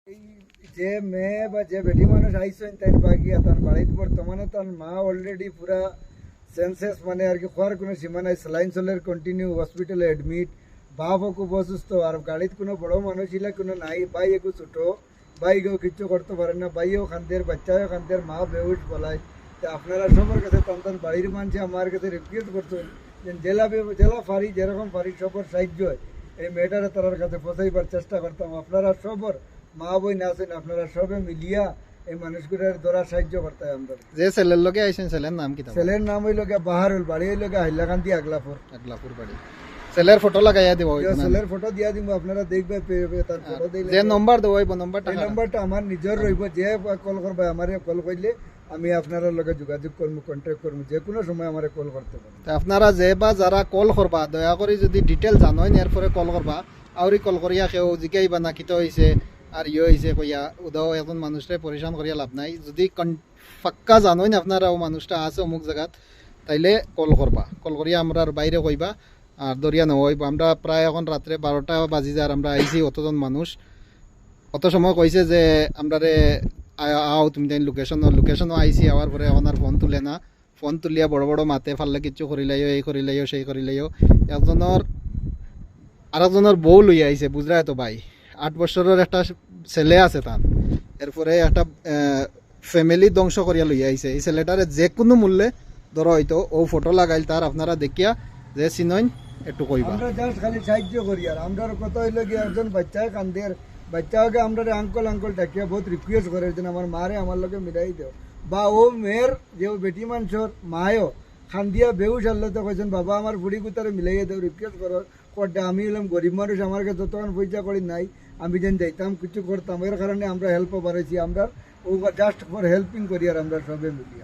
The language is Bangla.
এই যে মেয়ে বা যে বেটি মানুষ আইসেন তাই বাগিয়া তার বাড়িতে বর্তমানে তার মা অলরেডি পুরা সেন্সেস মানে আর কি খোয়ার কোনো সীমা নাই, স্যালাইন চলের কন্টিনিউ, হসপিটালে অ্যাডমিট, বাপও খুব অসুস্থ, আর গাড়িতে কোনো বড় মানুষ ইলা কোনো নাই, বাই একটু ছোটো, বাইকেও কিচ্ছু করতে পারেন না, বাইও খান্দের, বাচ্চাও খান্দের, মা বেউস বলায়। তো আপনারা সবার কাছে তান বাড়ির মানুষ আমার কাছে রিকোয়েস্ট করছেন যে জেলা ফারি যেরকম ফারি সবার সাহায্য হয় এই মেয়েটারে তার কাছে পৌঁছাইবার চেষ্টা করতাম। আপনারা সবর মা বই না আছেন, আপনারা সবে মিলিয়া এই মানুষগুলোর দ্বারা সাহায্য করতে হয়। আমরা যে ছেলের লগে আইছেন ছেলের নাম কি? ছেলের নাম হইল গিয়া বাহারুল, বাড়ি হইল গিয়া হাইলাকান্দি আগলাপুর। আগলাপুর বাড়ি। ছেলের ফটো লাগাইয়া দিব। ছেলের ফটো দিয়া দিব, আপনারা দেখবে তার ফটো দিলে। যে নম্বর দেব ওই নম্বরটা, এই নম্বরটা আমার নিজের রইব, যে কল করবে আমারে কল করলে আমি আপনার লগে যোগাযোগ করবো, কন্ট্যাক্ট করবো, যে কোনো সময় আমারে কল করতে পারেন। আপনারা যে বা যারা কল করবা দয়া করে যদি ডিটেল জানোই এরপরে কল করবা, আউরি কল করিয়া কেউ জিকাইবা না কিতো হয়েছে আর ইয়ে হয়েছে কইয়া উদাও এখন মানুষটাই পরিশান করিয়া লাভ নাই। যদি ফাক্কা জানোই না আপনারা ও মানুষটা আছে অমুক জায়গাত, তাইলে কল করবা, কল করিয়া আমরা বাইরে কইবা আর দরিয়া নইব। আমরা প্রায় এখন রাত্রে 12টা বাজি যার আমরা আইছি, অতজন মানুষ অত সময় কইছে যে আমরা আও তুমি তাই লোকেশনও আইসি, আওয়ার পরে এখন আর ফোন তুলে না, ফোন তুলিয়া বড় বড় মাতে ফাললে কিচ্ছু করিলাইও, এই করিলাইও সেই করিলাইও। আরেকজনের বউ লইয়া আইছে, বুঝলাই তো ভাই, 8 বছরের একটা ছেলে আছে তার, এরপরে একটা ফ্যামিলি ধ্বংস করিয়া লইয়া আইছে। এই ছেলেটারে যে কোনো মূল্যে ধরো হয়তো ও ফটো লাগাইল, তার আপনারা দেখিয়া যে চিনইন একটু কইবা। আমরা জাস্ট খালি সাহায্য করি। আর আমরা কথা হইল গিয়ে একজন বাচ্চায় কান্দের, বাচ্চাকে আমরা আঙ্কল আঙ্কল ডাকিয়া বহুত রিকোয়েস্ট করে যে আমার মারে আমার লগে মিলাই দেও, বা ও মেয়ের যে বেটি মানুষের মায়ও খান্দিয়া বেউস আল্লাহ তো কইছেন বাবা আমার বুড়ি গুতারে মিলাইয়া দেও, রিকোয়েস্ট করো করতে। আমি হলাম গরিব মানুষ, আমার কাছে যতক্ষণ পয়সা করি নাই, আমি যেন যাইতাম কিছু করতাম, এর কারণে আমরা হেল্পও বাড়াইছি। আমরা ও জাস্ট ফর হেল্পিং করি আর আমরা সবে মিলিয়ে।